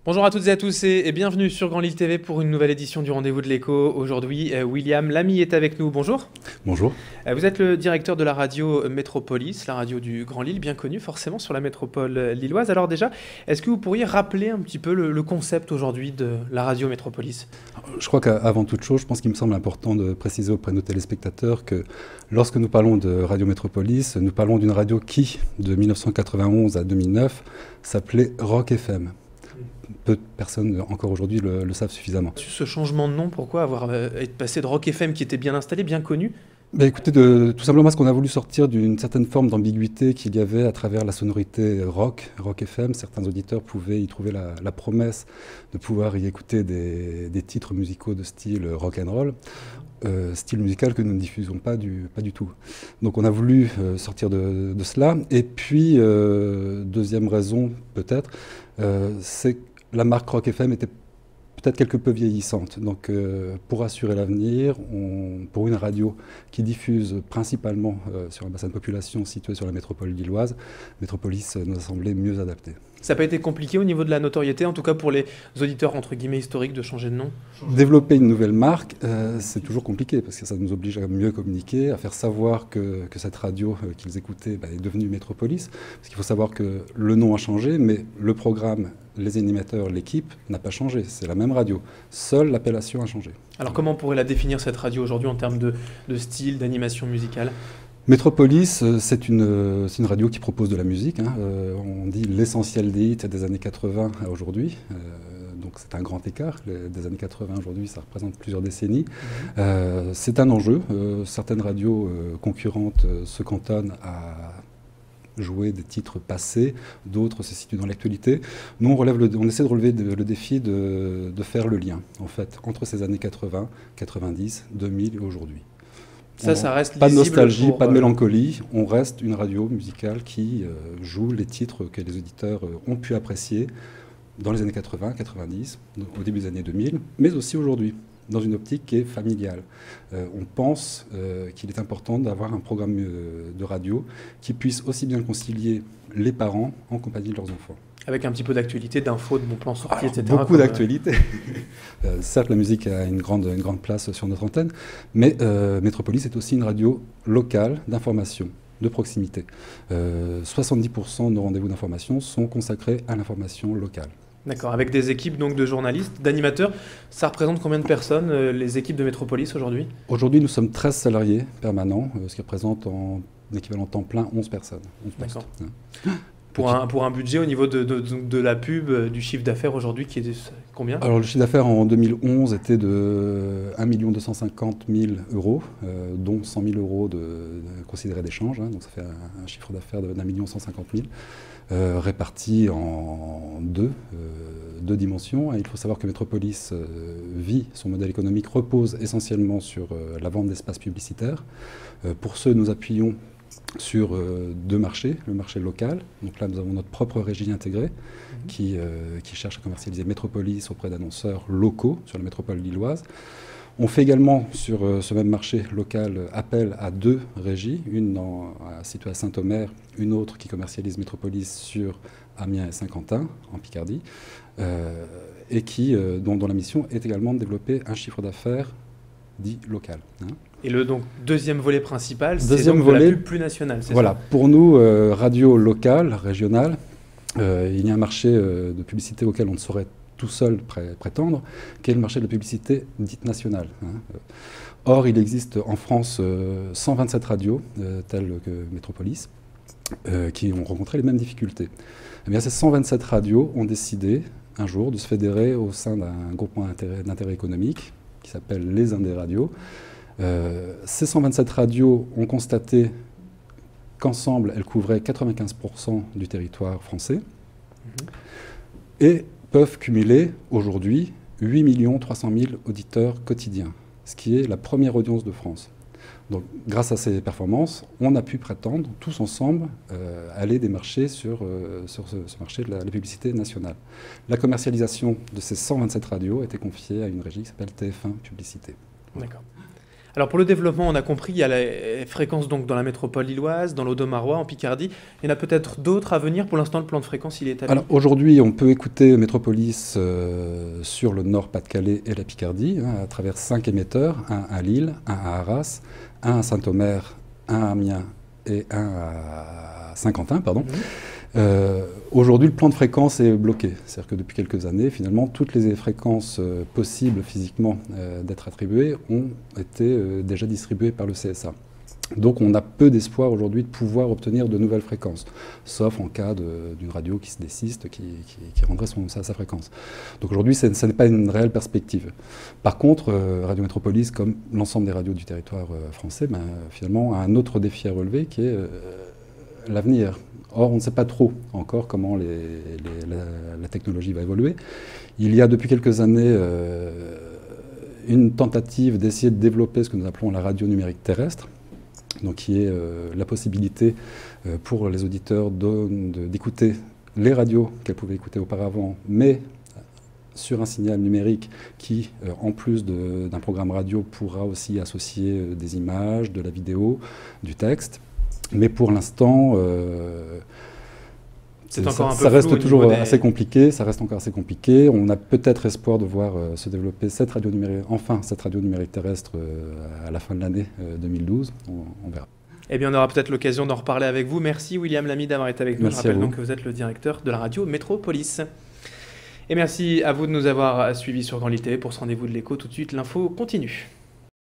Bonjour à toutes et à tous et bienvenue sur Grand Lille TV pour une nouvelle édition du Rendez-vous de l'Écho. Aujourd'hui, William Lamy est avec nous. Bonjour. Bonjour. Vous êtes le directeur de la radio Métropolis, la radio du Grand Lille, bien connue forcément sur la métropole lilloise. Alors déjà, est-ce que vous pourriez rappeler un petit peu le concept aujourd'hui de la radio Métropolis ? Je crois qu'avant toute chose, je pense qu'il me semble important de préciser auprès de nos téléspectateurs que lorsque nous parlons de Radio Métropolis, nous parlons d'une radio qui, de 1991 à 2009, s'appelait Rock FM. Peu de personnes encore aujourd'hui le savent suffisamment. Ce changement de nom, pourquoi avoir être passé de Rock FM qui était bien installé, bien connu ? Écoutez, tout simplement parce qu'on a voulu sortir d'une certaine forme d'ambiguïté qu'il y avait à travers la sonorité rock FM. Certains auditeurs pouvaient y trouver la promesse de pouvoir y écouter des titres musicaux de style rock and roll, style musical que nous ne diffusons pas du tout. Donc on a voulu sortir de cela. Et puis, deuxième raison peut-être, c'est que la marque Rock FM était peut-être quelque peu vieillissante. Donc pour assurer l'avenir, pour une radio qui diffuse principalement sur un bassin de population situé sur la métropole lilloise, Métropolis nous a semblé mieux adapté. Ça n'a pas été compliqué au niveau de la notoriété, en tout cas pour les auditeurs entre guillemets historiques, de changer de nom ? Développer une nouvelle marque, c'est toujours compliqué parce que ça nous oblige à mieux communiquer, à faire savoir que cette radio qu'ils écoutaient est devenue Métropolis. Parce qu'il faut savoir que le nom a changé, mais le programme, les animateurs, l'équipe n'a pas changé. C'est la même radio. Seule l'appellation a changé. Alors comment on pourrait la définir cette radio aujourd'hui en termes de style, d'animation musicale ? Métropolis, c'est une radio qui propose de la musique. On dit l'essentiel des hits des années 80 à aujourd'hui. Donc c'est un grand écart. Des années 80 aujourd'hui, ça représente plusieurs décennies. C'est un enjeu. Certaines radios concurrentes se cantonnent à jouer des titres passés, d'autres se situent dans l'actualité. Nous, on essaie de relever le défi de faire le lien, en fait, entre ces années 80, 90, 2000 et aujourd'hui. Ça reste pas de nostalgie, pas de mélancolie. On reste une radio musicale qui joue les titres que les auditeurs ont pu apprécier dans les années 80, 90, au début des années 2000, mais aussi aujourd'hui, dans une optique qui est familiale. On pense qu'il est important d'avoir un programme de radio qui puisse aussi bien concilier les parents en compagnie de leurs enfants. Avec un petit peu d'actualité, d'infos, de bons plans sortis, etc. Beaucoup d'actualité. Certes, la musique a une grande place sur notre antenne, mais Métropolis est aussi une radio locale d'information, de proximité. 70% de nos rendez-vous d'information sont consacrés à l'information locale. D'accord, avec des équipes donc, de journalistes, d'animateurs. Ça représente combien de personnes, les équipes de Métropolis aujourd'hui ? Aujourd'hui, nous sommes 13 salariés permanents, ce qui représente en équivalent temps plein 11 personnes. 11 postes. D'accord. Pour un budget au niveau de la pub, du chiffre d'affaires aujourd'hui, qui est de combien ? Alors le chiffre d'affaires en 2011 était de 1 250 000 €, dont 100 000 € considérés d'échange, donc ça fait un chiffre d'affaires de 1 150 000 réparti en deux dimensions. Et il faut savoir que Métropolis son modèle économique repose essentiellement sur la vente d'espaces publicitaires. Pour ce, nous appuyons sur deux marchés, le marché local. Donc là, nous avons notre propre régie intégrée qui cherche à commercialiser Métropolis auprès d'annonceurs locaux sur la métropole lilloise. On fait également sur ce même marché local appel à deux régies, une située à Saint-Omer, une autre qui commercialise Métropolis sur Amiens et Saint-Quentin, en Picardie, et dont la mission est également de développer un chiffre d'affaires dit local. Et le deuxième volet principal, c'est donc de la pub plus nationale, c'est voilà, ça ? Pour nous, radio locale, régionale, il y a un marché de publicité auquel on ne saurait tout seul prétendre, qui est le marché de la publicité dite nationale. Or, il existe en France 127 radios, telles que Métropolis, qui ont rencontré les mêmes difficultés. Eh bien, ces 127 radios ont décidé un jour de se fédérer au sein d'un groupement d'intérêt économique qui s'appelle les Indé-Radios. Ces 127 radios ont constaté qu'ensemble, elles couvraient 95% du territoire français et peuvent cumuler aujourd'hui 8 300 000 auditeurs quotidiens, ce qui est la première audience de France. Donc, grâce à ces performances, on a pu prétendre, tous ensemble, aller démarcher sur ce marché de la publicité nationale. La commercialisation de ces 127 radios a été confiée à une régie qui s'appelle TF1 Publicité. D'accord. Alors pour le développement, on a compris, il y a les fréquences donc dans la métropole lilloise, dans l'Audomarois, en Picardie. Il y en a peut-être d'autres à venir. Pour l'instant, le plan de fréquence, il est établi. Alors aujourd'hui, on peut écouter Métropolis sur le Nord Pas-de-Calais et la Picardie, à travers 5 émetteurs, un à Lille, un à arras, un à Saint-Omer, un à Amiens et un à Saint-Quentin, pardon. Aujourd'hui, le plan de fréquence est bloqué. C'est-à-dire que depuis quelques années, finalement, toutes les fréquences possibles physiquement d'être attribuées ont été déjà distribuées par le CSA. Donc on a peu d'espoir aujourd'hui de pouvoir obtenir de nouvelles fréquences, sauf en cas d'une radio qui se désiste, qui rendrait sa fréquence. Donc aujourd'hui, ça n'est pas une réelle perspective. Par contre, Radio Métropolis, comme l'ensemble des radios du territoire français, finalement, a un autre défi à relever qui est l'avenir. Or, on ne sait pas trop encore comment la technologie va évoluer. Il y a depuis quelques années une tentative d'essayer de développer ce que nous appelons la radio numérique terrestre, donc qui est la possibilité pour les auditeurs d'écouter les radios qu'elles pouvaient écouter auparavant, mais sur un signal numérique qui, en plus d'un programme radio, pourra aussi associer des images, de la vidéo, du texte. Mais pour l'instant, ça reste toujours assez compliqué. Ça reste encore assez compliqué. On a peut-être espoir de voir se développer cette radio numérique terrestre à la fin de l'année 2012. On verra. Eh bien, on aura peut-être l'occasion d'en reparler avec vous. Merci William Lamy d'avoir été avec nous. Merci. Je rappelle donc que vous êtes le directeur de la radio Métropolis. Et merci à vous de nous avoir suivis sur Grand Lille TV pour ce rendez-vous de l'écho. Tout de suite, l'info continue.